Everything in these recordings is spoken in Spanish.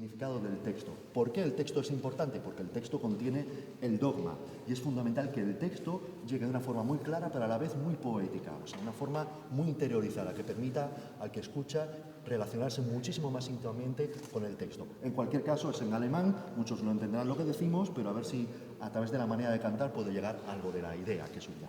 significado del texto. ¿Por qué el texto es importante? Porque el texto contiene el dogma y es fundamental que el texto llegue de una forma muy clara pero a la vez muy poética, o sea, una forma muy interiorizada que permita al que escucha relacionarse muchísimo más íntimamente con el texto. En cualquier caso es en alemán, muchos no entenderán lo que decimos, pero a ver si a través de la manera de cantar puede llegar algo de la idea que suya.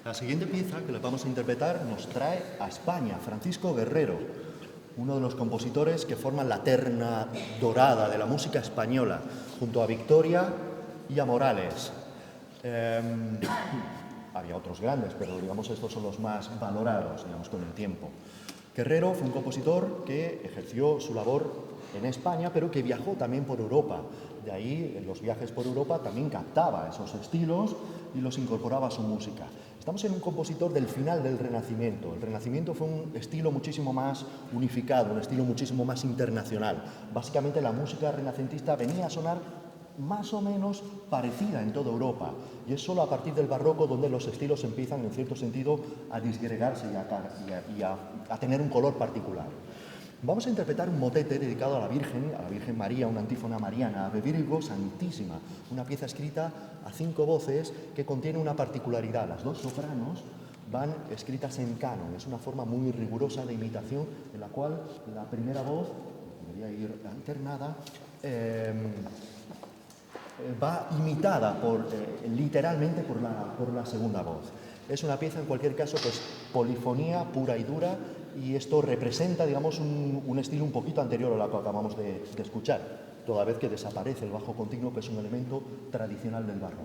La siguiente pieza que les vamos a interpretar nos trae a España, Francisco Guerrero, uno de los compositores que forman la terna dorada de la música española, junto a Victoria y a Morales. Había otros grandes, pero digamos estos son los más valorados, digamos, con el tiempo. Guerrero fue un compositor que ejerció su labor en España, pero que viajó también por Europa. De ahí, en los viajes por Europa, también captaba esos estilos y los incorporaba a su música. Estamos en un compositor del final del Renacimiento. El Renacimiento fue un estilo muchísimo más unificado, un estilo muchísimo más internacional. Básicamente la música renacentista venía a sonar más o menos parecida en toda Europa, y es solo a partir del barroco donde los estilos empiezan, en cierto sentido, a disgregarse y a tener un color particular. Vamos a interpretar un motete dedicado a la Virgen María, una antífona mariana, Ave Virgo Santísima, una pieza escrita a 5 voces que contiene una particularidad. Las 2 sopranos van escritas en canon, es una forma muy rigurosa de imitación en la cual la primera voz, debería ir alternada, va imitada literalmente por la segunda voz. Es una pieza, en cualquier caso, pues polifonía pura y dura, y esto representa, digamos, un estilo un poquito anterior a lo que acabamos de escuchar, toda vez que desaparece el bajo continuo, que es un elemento tradicional del barroco.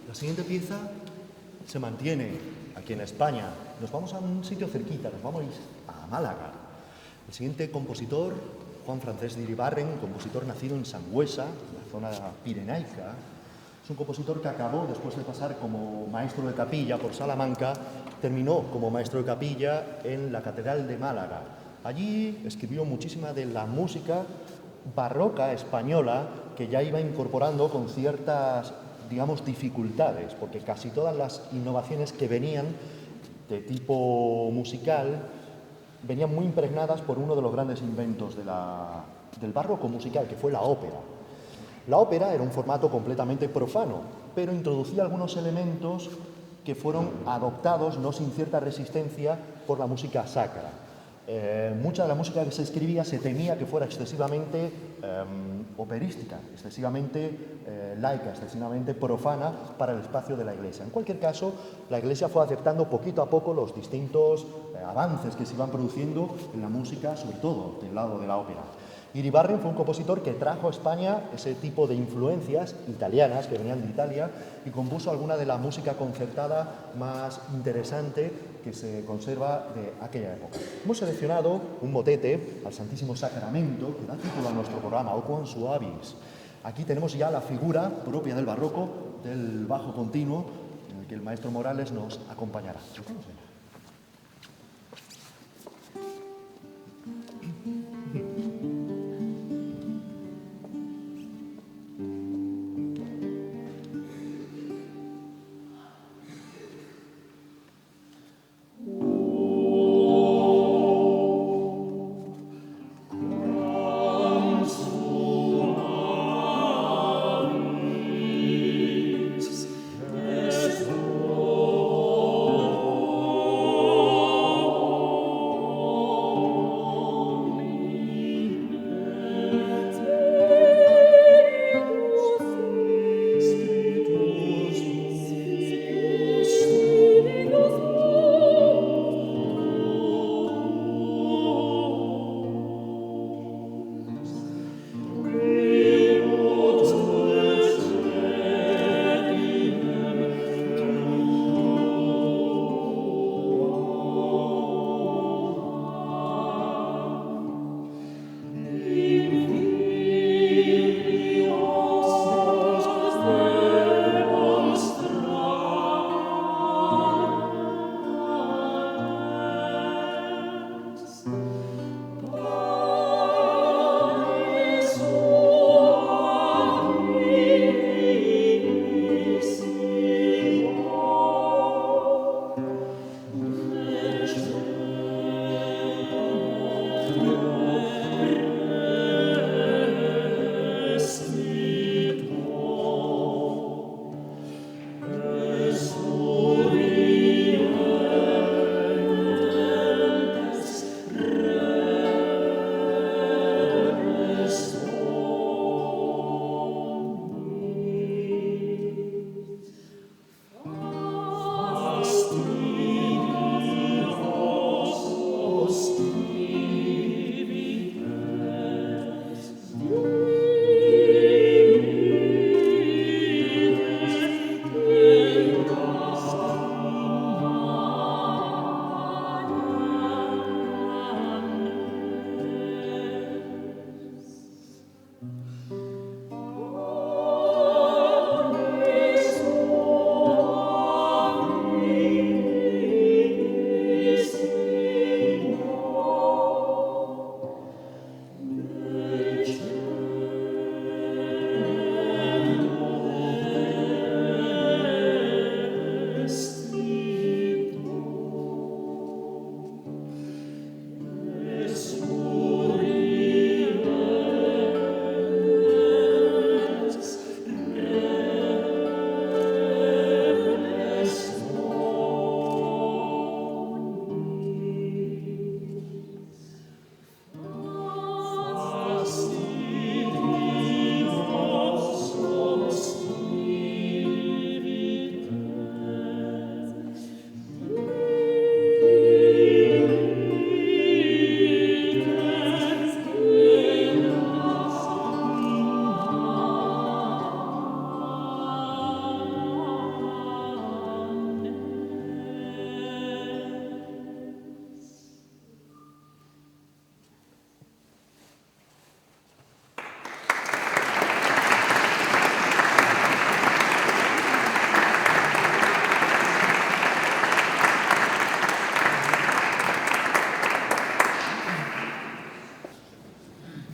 La siguiente pieza se mantiene aquí en España. Nos vamos a un sitio cerquita, nos vamos a Málaga. El siguiente compositor, Juan Francesc de Iribarren, compositor nacido en Sangüesa, en la zona pirenaica, Es un compositor que acabó, después de pasar como maestro de capilla por Salamanca, terminó como maestro de capilla en la Catedral de Málaga. Allí escribió muchísima de la música barroca española que ya iba incorporando con ciertas, digamos, dificultades, porque casi todas las innovaciones que venían de tipo musical venían muy impregnadas por uno de los grandes inventos del barroco musical, que fue la ópera. La ópera era un formato completamente profano, pero introducía algunos elementos que fueron adoptados, no sin cierta resistencia, por la música sacra. Mucha de la música que se escribía se temía que fuera excesivamente operística, excesivamente laica, excesivamente profana para el espacio de la Iglesia. En cualquier caso, la Iglesia fue aceptando poquito a poco los distintos avances que se iban produciendo en la música, sobre todo del lado de la ópera. Iribarren fue un compositor que trajo a España ese tipo de influencias italianas que venían de Italia y compuso alguna de la música concertada más interesante que se conserva de aquella época. Hemos seleccionado un motete al Santísimo Sacramento que da título a nuestro programa, O Quam Suavis. Aquí tenemos ya la figura propia del barroco, del bajo continuo, en el que el maestro Morales nos acompañará.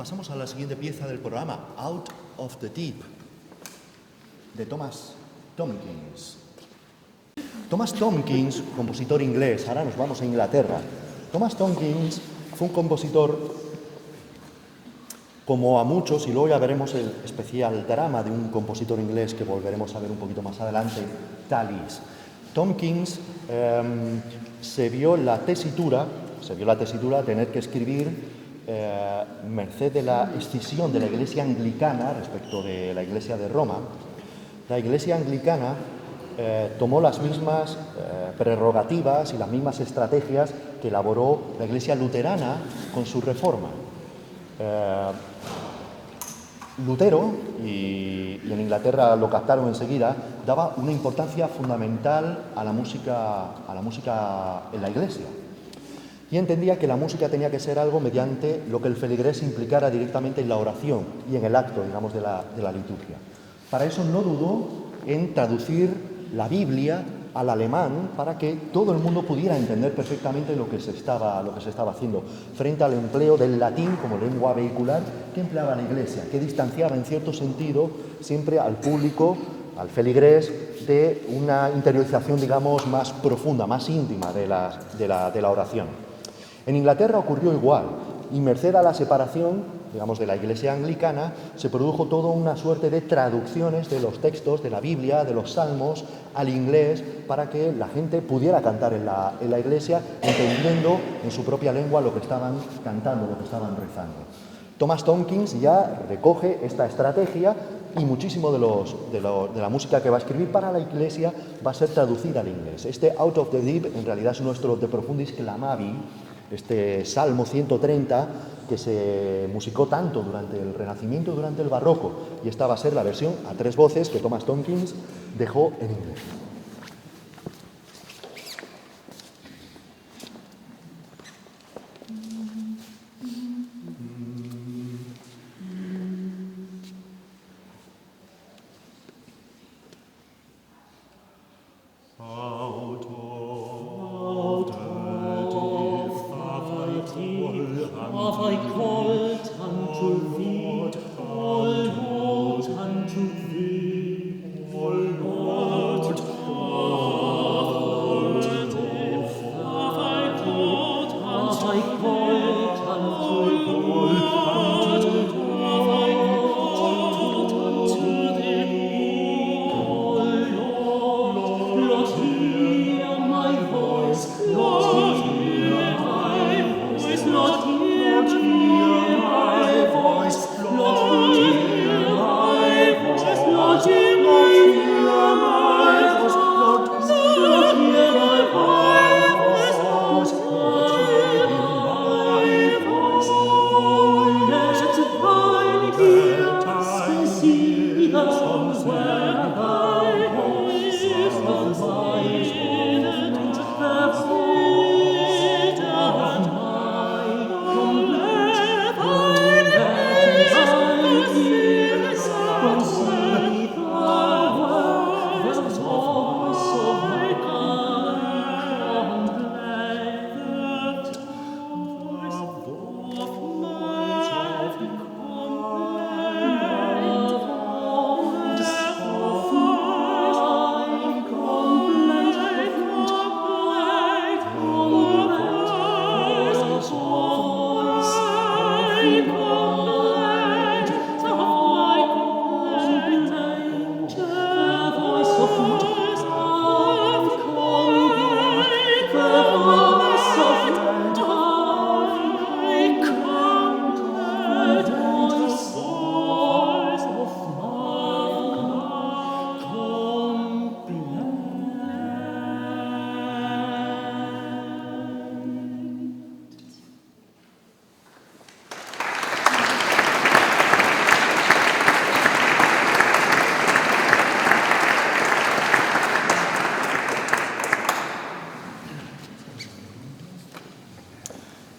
pasamos a la siguiente pieza del programa, Out of the Deep, de Thomas Tomkins. Thomas Tomkins, compositor inglés, ahora nos vamos a Inglaterra. Thomas Tomkins fue un compositor, como a muchos, y luego ya veremos el especial drama de un compositor inglés que volveremos a ver un poquito más adelante, Tallis. Tomkins se vio la tesitura a tener que escribir merced de la escisión de la Iglesia anglicana respecto de la Iglesia de Roma. La Iglesia anglicana tomó las mismas prerrogativas y las mismas estrategias que elaboró la Iglesia luterana con su reforma. Lutero, y en Inglaterra lo captaron enseguida, daba una importancia fundamental a la música en la Iglesia. Y entendía que la música tenía que ser algo mediante lo que el feligrés implicara directamente en la oración y en el acto, digamos, de la liturgia. Para eso no dudó en traducir la Biblia al alemán para que todo el mundo pudiera entender perfectamente lo que se estaba haciendo, frente al empleo del latín como lengua vehicular que empleaba la Iglesia, que distanciaba en cierto sentido siempre al público, al feligrés, de una interiorización, digamos, más profunda, más íntima de la oración. En Inglaterra ocurrió igual, y merced a la separación, digamos, de la Iglesia anglicana, se produjo toda una suerte de traducciones de los textos de la Biblia, de los salmos, al inglés, para que la gente pudiera cantar en la Iglesia, entendiendo en su propia lengua lo que estaban cantando, lo que estaban rezando. Thomas Tomkins ya recoge esta estrategia y muchísimo de la música que va a escribir para la Iglesia va a ser traducida al inglés. Este Out of the Deep en realidad es nuestro De Profundis Clamavi, este Salmo 130 que se musicó tanto durante el Renacimiento y durante el Barroco, y esta va a ser la versión a 3 voces que Thomas Tomkins dejó en inglés.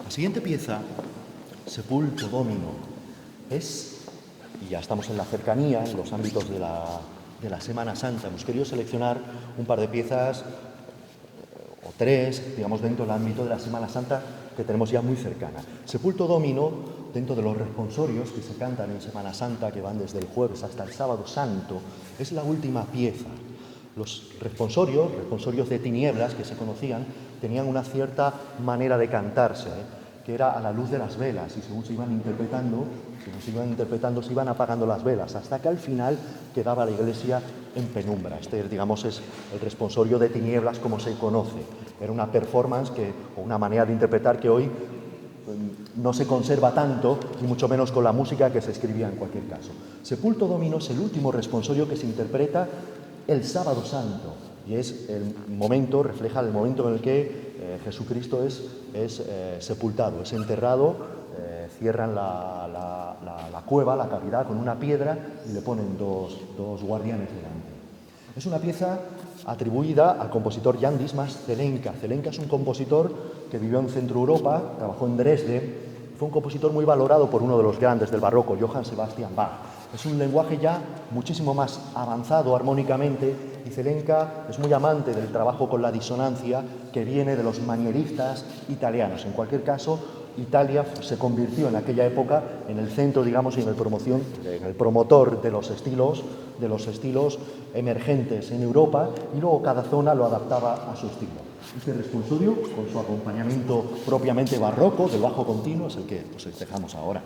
La siguiente pieza, Sepulto Domino, y ya estamos en la cercanía, en los ámbitos de la Semana Santa. Hemos querido seleccionar un par de piezas, o 3, digamos, dentro del ámbito de la Semana Santa, que tenemos ya muy cercana. Sepulto Domino dentro de los responsorios que se cantan en Semana Santa, que van desde el jueves hasta el sábado santo, es la última pieza. Los responsorios de tinieblas que se conocían, tenían una cierta manera de cantarse, que era a la luz de las velas, y según se iban interpretando, se iban apagando las velas, hasta que al final quedaba la iglesia en penumbra. Este, digamos, es el responsorio de tinieblas como se conoce. Era una performance o una manera de interpretar que hoy no se conserva tanto, ni mucho menos con la música que se escribía en cualquier caso. Sepulto Domino es el último responsorio que se interpreta el sábado santo, y es el momento, refleja el momento en el que Jesucristo es sepultado, es enterrado, cierran la cueva, la cavidad con una piedra y le ponen dos guardianes delante. Es una pieza atribuida al compositor Jan Dismas Zelenka. Zelenka es un compositor que vivió en Centro Europa, trabajó en Dresde, fue un compositor muy valorado por uno de los grandes del barroco, Johann Sebastian Bach. Es un lenguaje ya muchísimo más avanzado armónicamente, y Zelenka es muy amante del trabajo con la disonancia que viene de los manieristas italianos. En cualquier caso, Italia se convirtió en aquella época en el centro, digamos, y en el promotor de los estilos emergentes en Europa, y luego cada zona lo adaptaba a su estilo. Este responsorio, con su acompañamiento propiamente barroco del bajo continuo, es el que dejamos ahora.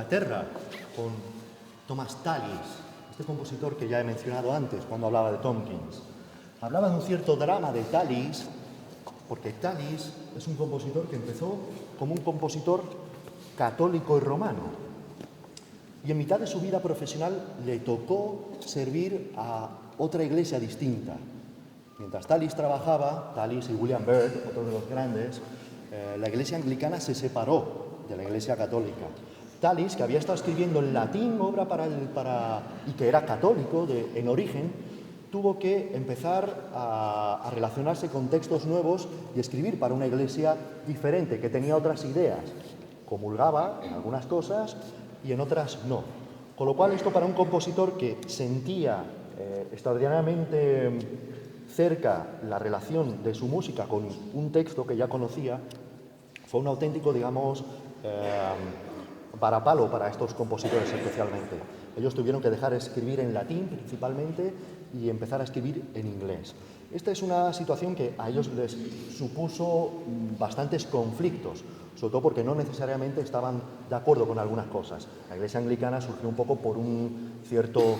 Inglaterra, con Thomas Tallis, este compositor que ya he mencionado antes cuando hablaba de Tompkins. Hablaba de un cierto drama de Tallis, porque Tallis es un compositor que empezó como un compositor católico y romano. Y en mitad de su vida profesional le tocó servir a otra iglesia distinta. Mientras Tallis trabajaba, Tallis y William Byrd, otro de los grandes, la iglesia anglicana se separó de la iglesia católica. Tallis, que había estado escribiendo en latín obra y que era católico en origen, tuvo que empezar a relacionarse con textos nuevos y escribir para una iglesia diferente, que tenía otras ideas. Comulgaba en algunas cosas y en otras no. Con lo cual, esto para un compositor que sentía extraordinariamente cerca la relación de su música con un texto que ya conocía, fue un auténtico, digamos, varapalo para estos compositores especialmente. Ellos tuvieron que dejar de escribir en latín principalmente y empezar a escribir en inglés. Esta es una situación que a ellos les supuso bastantes conflictos, sobre todo porque no necesariamente estaban de acuerdo con algunas cosas. La iglesia anglicana surgió un poco por un cierto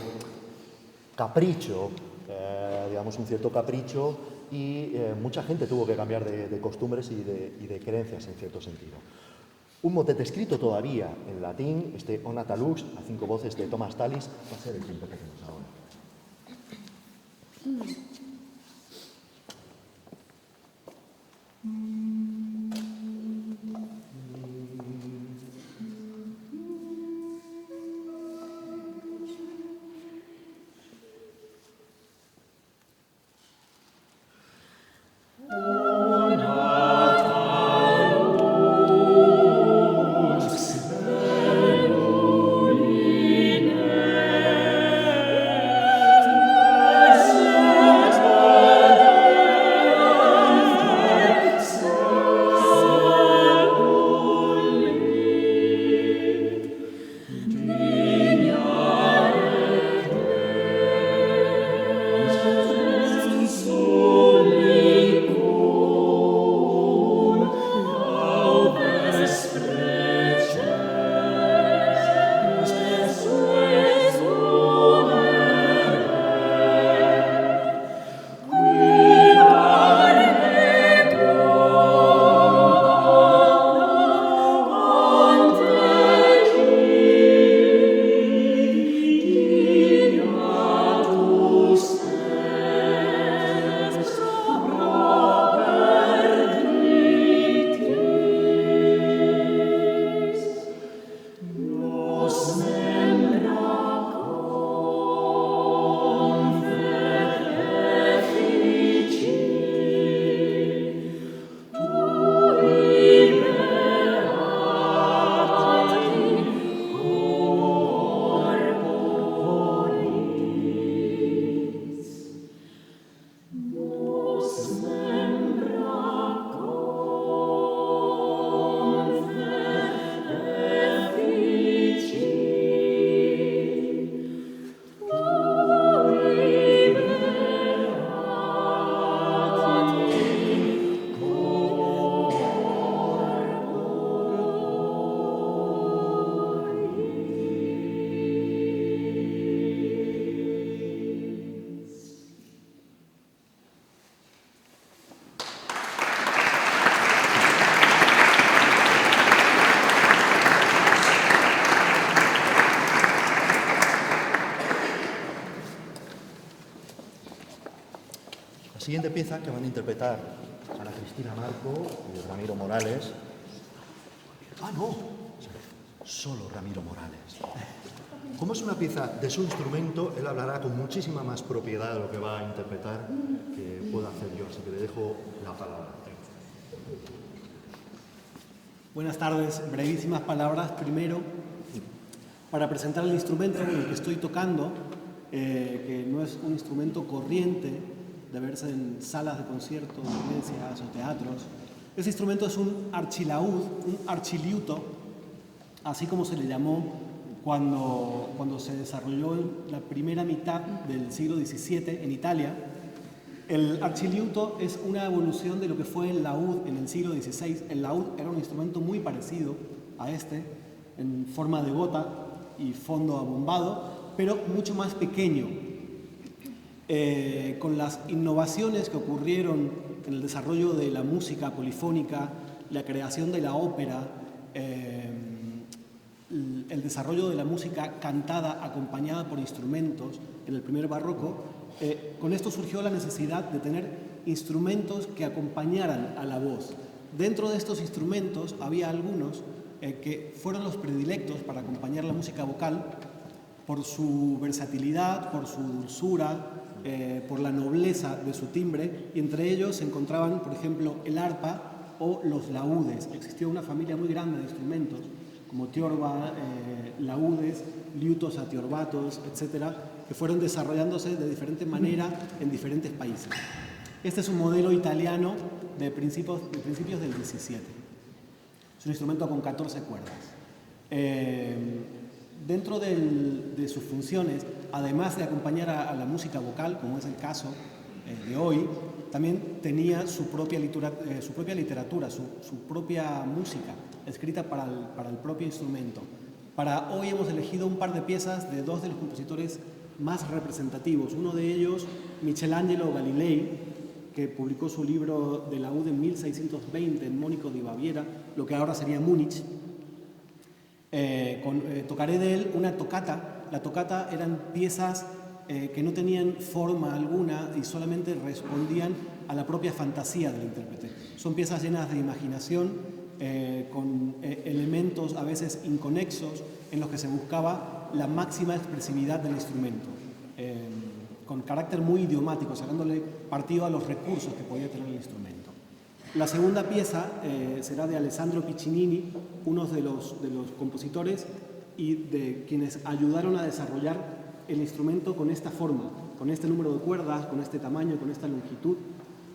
capricho, y mucha gente tuvo que cambiar de costumbres y de creencias en cierto sentido. Un motet escrito todavía en latín, este O Nata Lux, a 5 voces de Thomas Tallis, va a ser el que empecemos ahora. La siguiente pieza que van a interpretar Ana Cristina Marco y Ramiro Morales. Ah, no, solo Ramiro Morales. Como es una pieza de su instrumento, él hablará con muchísima más propiedad de lo que va a interpretar que puedo hacer yo, así que le dejo la palabra. Buenas tardes, brevísimas palabras. Primero, para presentar el instrumento con el que estoy tocando, que no es un instrumento corriente de verse en salas de conciertos, iglesias o teatros. Este instrumento es un archilaúd, un archiliuto, así como se le llamó cuando se desarrolló en la primera mitad del siglo XVII en Italia. El archiliuto es una evolución de lo que fue el laúd en el siglo XVI. El laúd era un instrumento muy parecido a este, en forma de gota y fondo abombado, pero mucho más pequeño. Con las innovaciones que ocurrieron en el desarrollo de la música polifónica, la creación de la ópera, el desarrollo de la música cantada acompañada por instrumentos en el primer barroco, con esto surgió la necesidad de tener instrumentos que acompañaran a la voz. Dentro de estos instrumentos había algunos que fueron los predilectos para acompañar la música vocal por su versatilidad, por su dulzura, por la nobleza de su timbre, y entre ellos se encontraban, por ejemplo, el arpa o los laúdes. Existió una familia muy grande de instrumentos, como tiorba, laúdes, liutos, atiorbatos, etcétera, que fueron desarrollándose de diferente manera en diferentes países. Este es un modelo italiano de principios del 17. Es un instrumento con 14 cuerdas. Dentro de sus funciones, además de acompañar a la música vocal, como es el caso de hoy, también tenía su propia literatura, su propia música, escrita para el propio instrumento. Para hoy hemos elegido un par de piezas de dos de los compositores más representativos. Uno de ellos, Michelangelo Galilei, que publicó su libro de laúd en 1620 en Mónaco de Baviera, lo que ahora sería Múnich. Tocaré de él una tocata. La tocata eran piezas que no tenían forma alguna y solamente respondían a la propia fantasía del intérprete. Son piezas llenas de imaginación, con elementos a veces inconexos en los que se buscaba la máxima expresividad del instrumento, con carácter muy idiomático, sacándole partido a los recursos que podía tener el instrumento. La segunda pieza será de Alessandro Piccinini, uno de los compositores y de quienes ayudaron a desarrollar el instrumento con esta forma, con este número de cuerdas, con este tamaño, con esta longitud.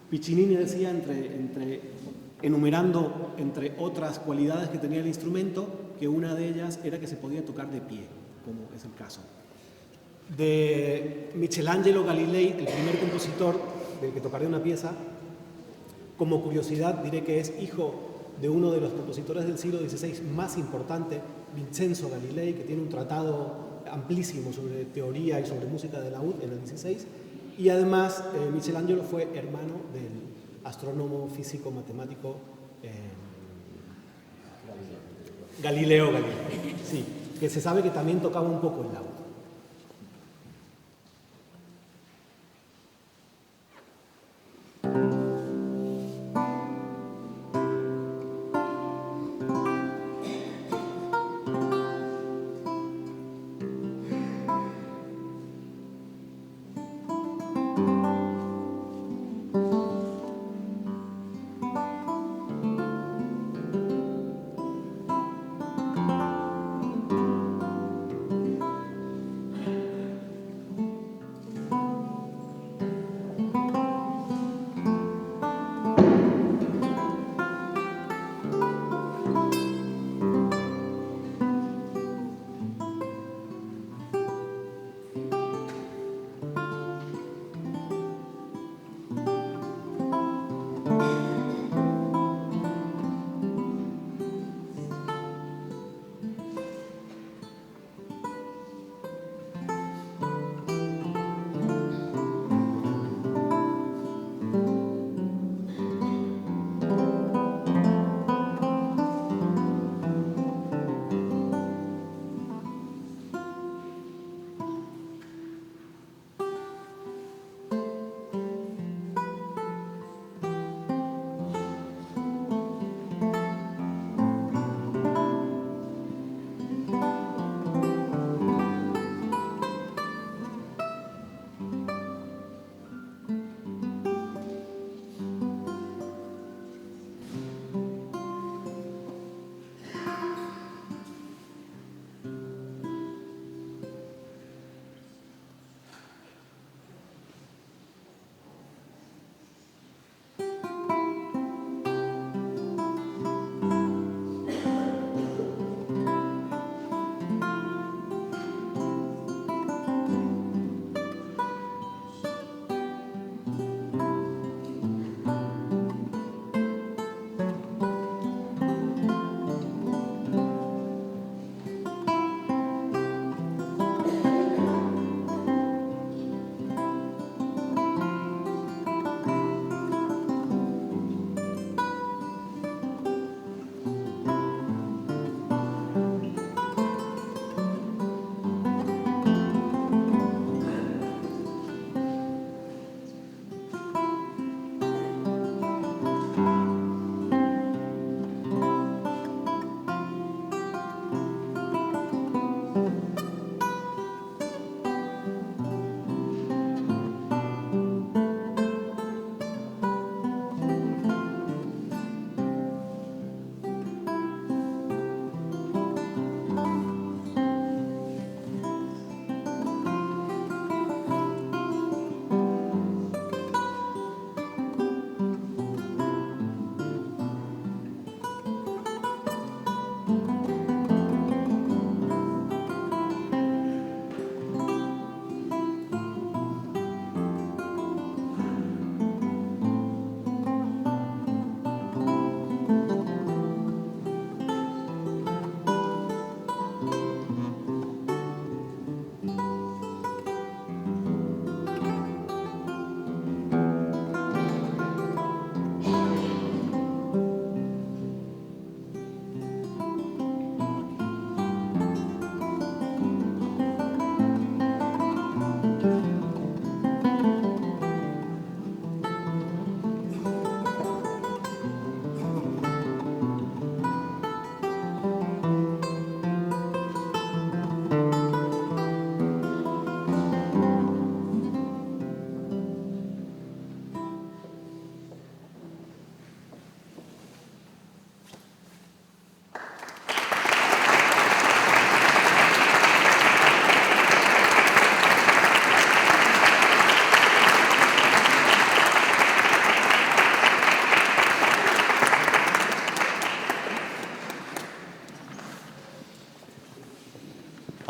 Piccinini decía, enumerando entre otras cualidades que tenía el instrumento, que una de ellas era que se podía tocar de pie, como es el caso. De Michelangelo Galilei, el primer compositor del que tocaré una pieza, como curiosidad diré que es hijo de uno de los compositores del siglo XVI más importante, Vincenzo Galilei, que tiene un tratado amplísimo sobre teoría y sobre música de laúd en el XVI, y además Michelangelo fue hermano del astrónomo, físico, matemático Galileo Galilei, sí, que se sabe que también tocaba un poco el laúd.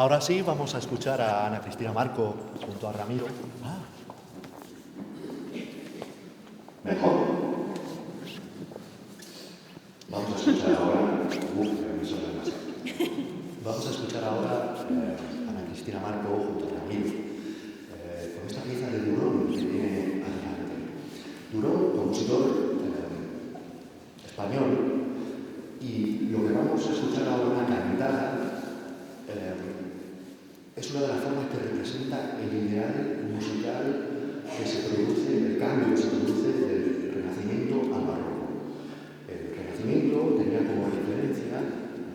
Ahora sí, vamos a escuchar a Ana Cristina Marco junto a Ramiro. Mejor. Vamos a escuchar ahora. Vamos a escuchar ahora a Ana Cristina Marco junto a Ramiro. Con esta pieza de Durón que viene adelante. Durón, compositor español, y lo que vamos a escuchar ahora, una cantada, es una de las formas que representa el ideal musical que se produce, el cambio que se produce del Renacimiento al Barroco. El Renacimiento tenía como referencia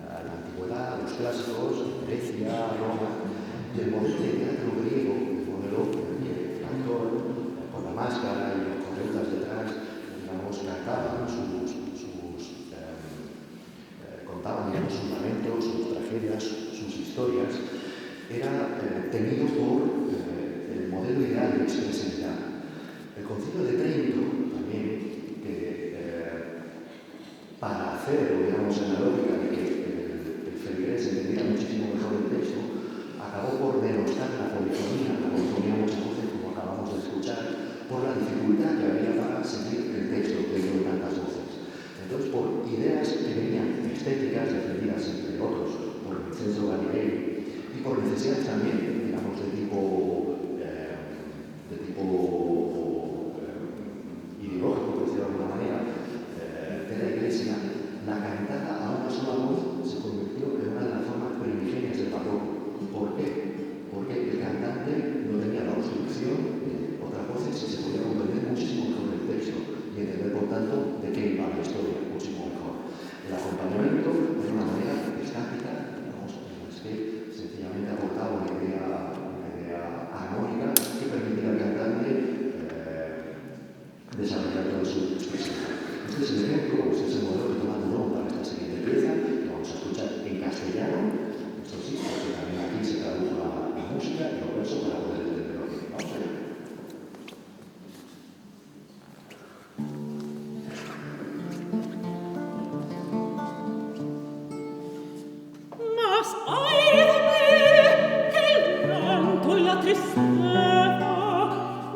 a la antigüedad, los clásicos, Grecia, Roma, y el modelo de teatro griego, el modelo en que el actor, con la máscara y las correutas detrás, digamos, cantaban contaban, digamos, sus lamentos, sus tragedias, sus historias, era tenido por el modelo ideal de expresividad. El Concilio de Trento, también, que para hacer, digamos, en la lógica de que el feligrés entendiera muchísimo mejor el texto, acabó por denostar la polifonía muchas veces, como acabamos de escuchar, por la dificultad que había para seguir el texto leído en tantas voces. Entonces, por ideas que venían estéticas defendidas, entre otros, por Vincenzo Galilei, y por necesidades también, digamos, de tipo ideológico, por decirlo de alguna manera, de la Iglesia, la cantada a una sola voz se convirtió en una de las formas primigenias del barroco. ¿Por qué? Porque el cantante no tenía la obstrucción de otras voces y se podía comprender muchísimo mejor el texto y entender, por tanto, de qué iba la historia muchísimo mejor. El acompañamiento de una manera estática, digamos, es que sencillamente aportaba una idea armónica que permitía al cantante desarrollar toda su expresión. Este es el ejemplo, este es el modelo que toma Durón para esta siguiente pieza, que vamos a escuchar en castellano, esto sí, porque también aquí se tradujo la música y los versos para poder entenderlo bien. Vamos allá.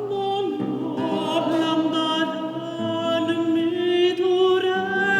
Non hablan mi dureza.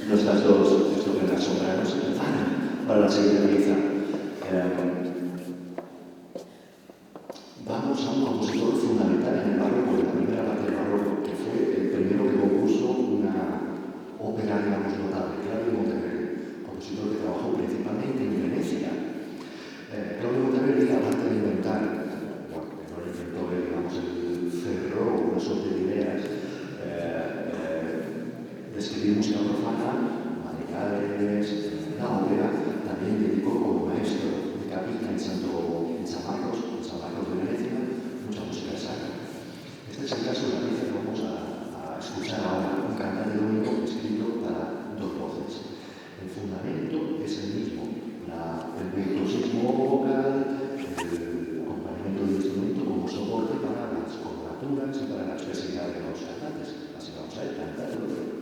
Nuestras dos estupendas sopranos para la siguiente pieza. Vamos a un compositor fundamental en el barroco, en la primera parte del barroco, que fue el primero que compuso una ópera, digamos, notable, Claudio Monteverdi, compositor que trabajó principalmente en Venecia. Claudio Monteverdi, aparte de inventar, bueno, que no lo inventó, digamos, el cerró una suerte de ideas, de escribir música profana, madrigales, la ópera, también dedicó como maestro de capilla en San Marcos de Venecia, mucha música sacra. Este es el caso de la pieza que vamos a escuchar ahora, un cantante domingo escrito para dos voces. El fundamento es el mismo, el virtuosismo vocal, el acompañamiento del instrumento como soporte para las coloraturas y para la expresividad de los cantantes. Así vamos a ir cantando.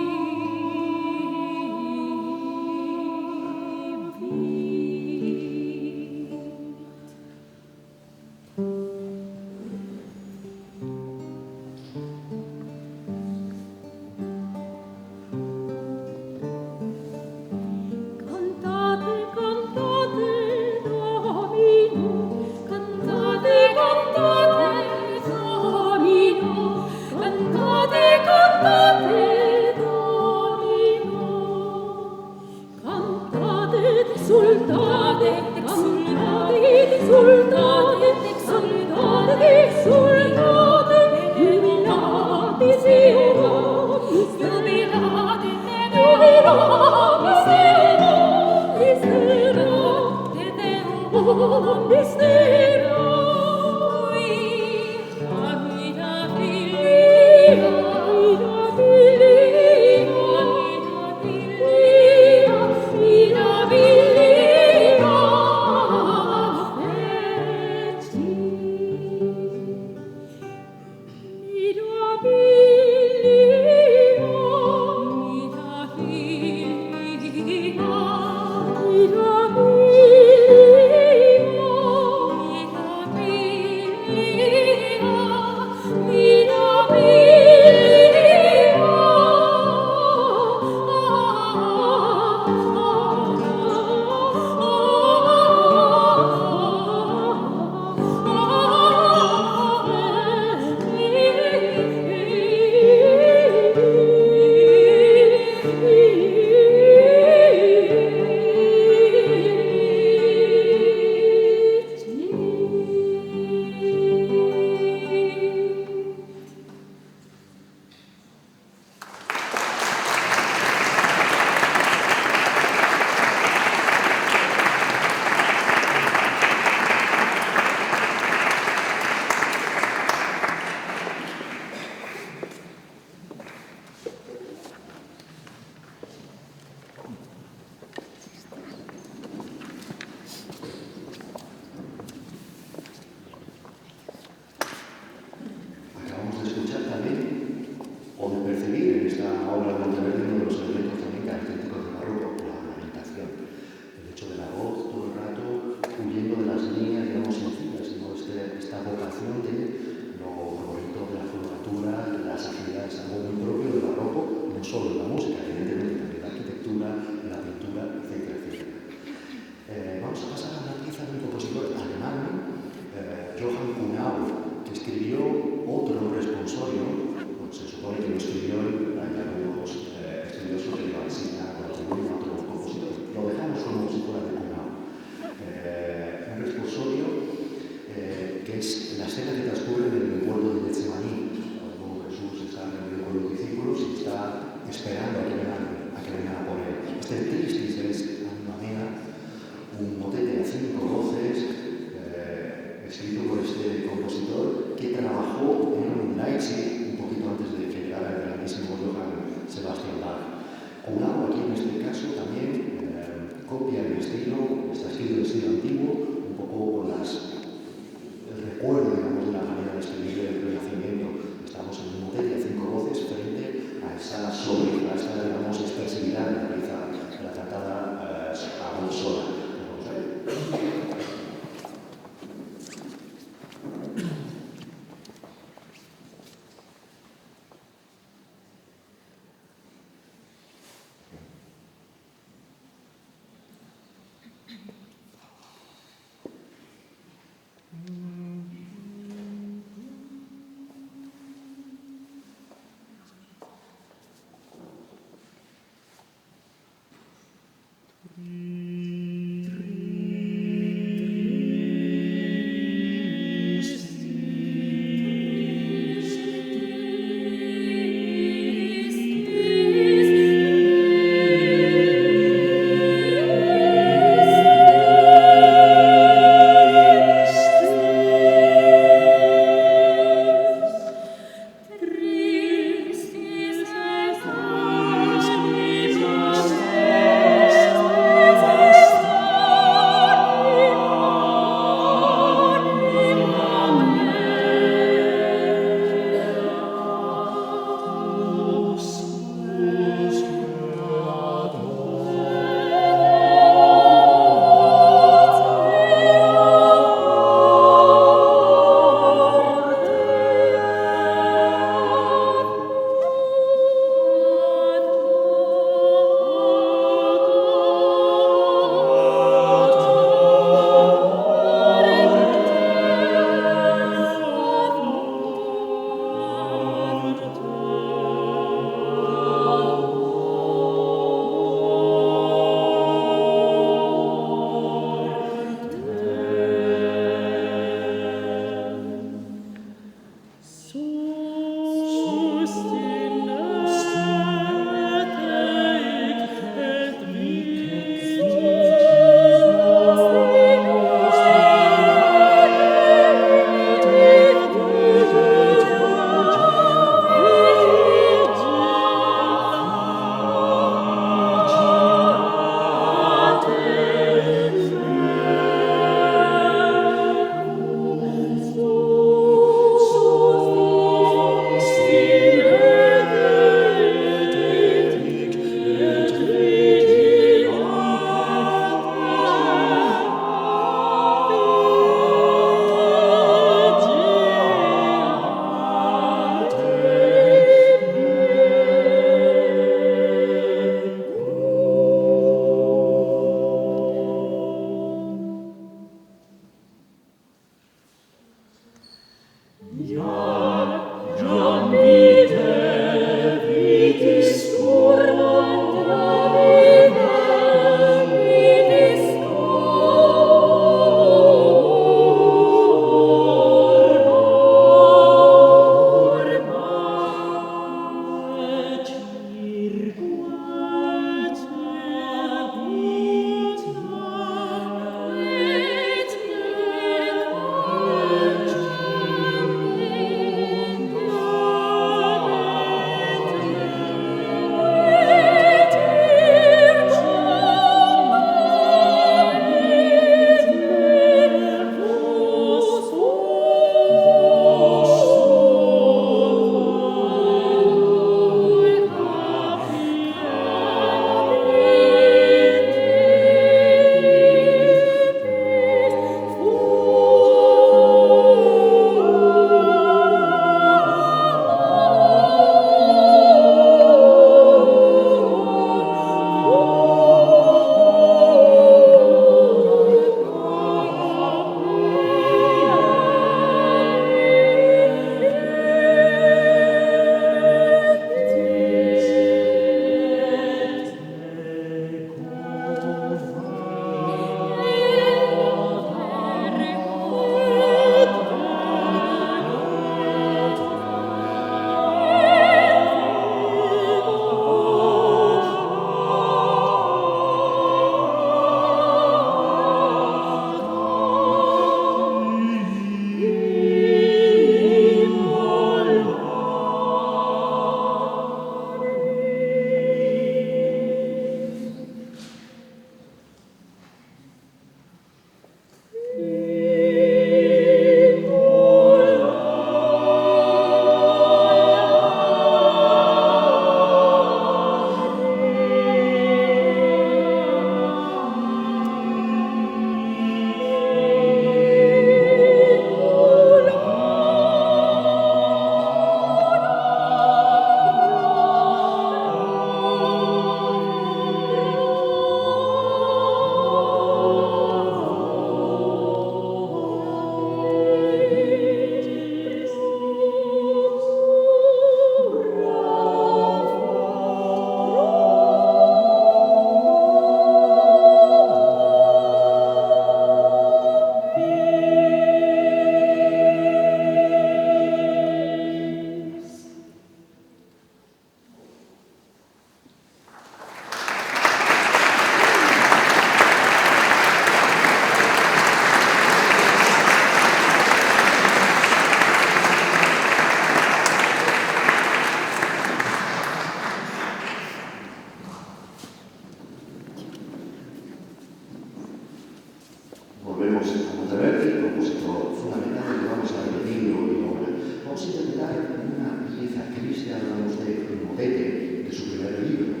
vemos a Monteverdi, compositor fundamental que vamos a repetir hoy y obra. Vamos a interpretar una pieza que viste hablamos de motete de su primer libro.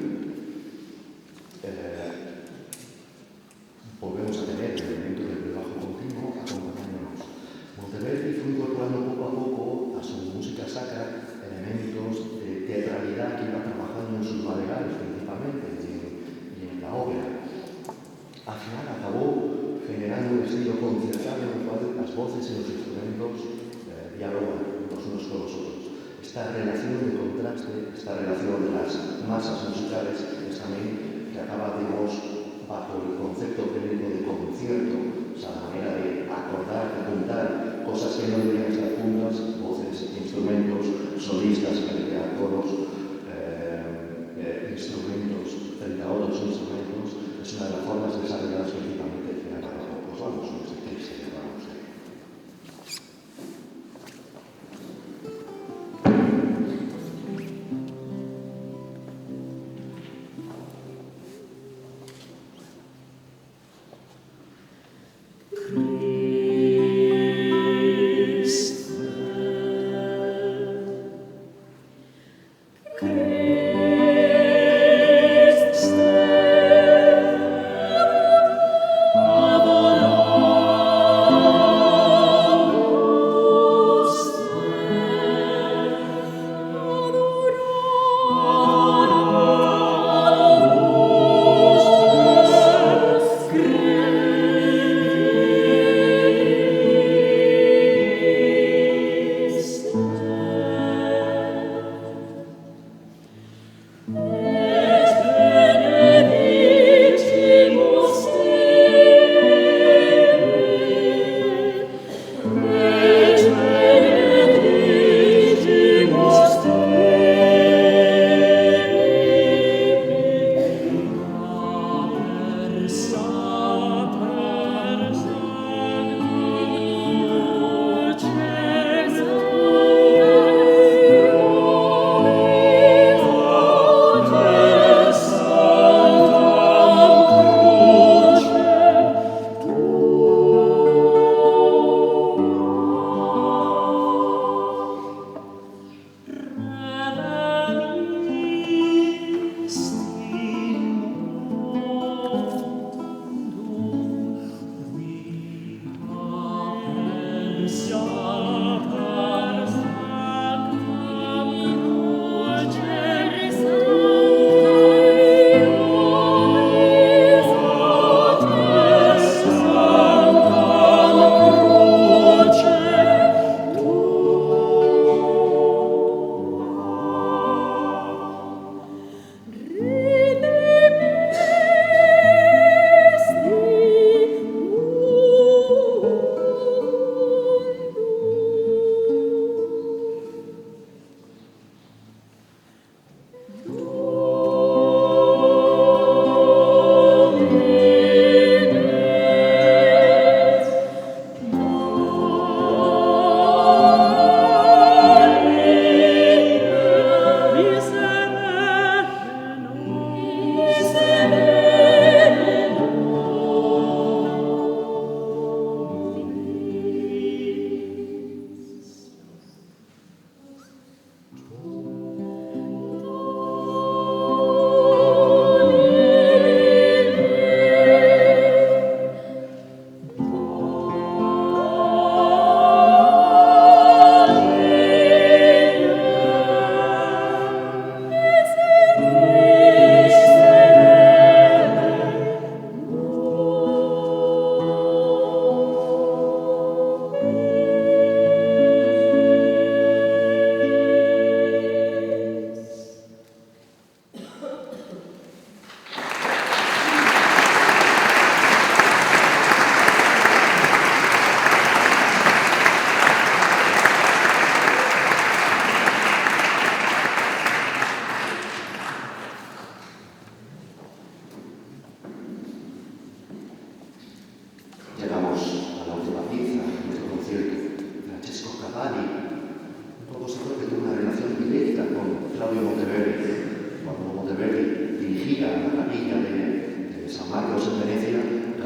Volvemos a tener el elemento del bajo continuo acompañándonos. Monteverdi fue incorporando poco a poco a su música sacra elementos de teatralidad que iba trabajando en sus madrigales principalmente y en la ópera. Al final acabó generando un estilo concertado en el cual las voces y los instrumentos dialogan los unos con los otros. Esta relación de contraste, esta relación de las masas musicales es también que acaba, digamos, bajo el concepto técnico de concierto, o sea, la manera de acordar, de juntar cosas que no deberían estar juntas, voces, instrumentos, solistas, coros, instrumentos frente a otros instrumentos, es una de las formas desarrolladas principalmente en el barroco. Pues vamos, no sé qué se vamos a ver.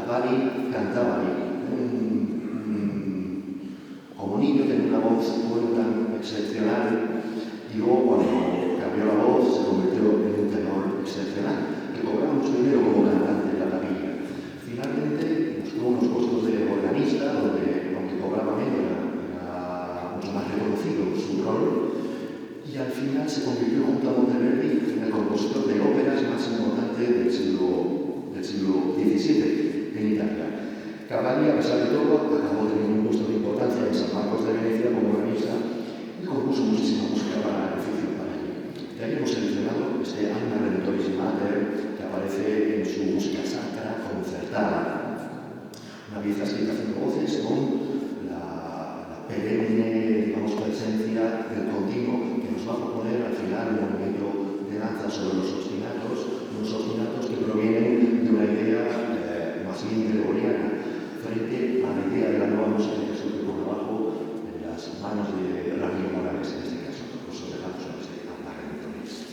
Cavalli cantava lì, un como niño tenía una voz tan excepcional y luego cuando cambió la voz se convirtió en un tenor excepcional, que cobraba mucho dinero como cantante en la capilla. Finalmente buscó unos puestos de organista, donde cobraba menos, era mucho más reconocido su rol, y al final se convirtió junto a Monteverdi en el compositor de óperas más importante del siglo XVII en Italia. Cavalli, a pesar de todo, acabó teniendo un puesto de importancia en San Marcos de Venecia como organista y compuso muchísima música para el oficio para allí. De ahí hemos seleccionado este Anima Redemptoris Mater, que aparece en su música sacra concertada. Una pieza escrita a 5 voces con la perenne, digamos, presencia del continuo que nos va a proponer al final un movimiento de danza sobre los ostinatos, unos ostinatos que provienen de una idea más bien gregoriana, frente a la idea de la nueva música que surge por abajo en las manos de Ramiro Morales, en este caso. Os dejamos a este Anima Redemptoris.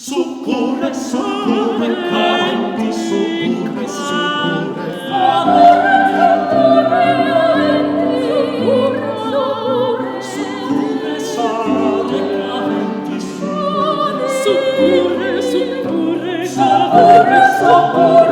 Socorre, socorre, canti, socorre, socorre, socorre, socorre, socorre,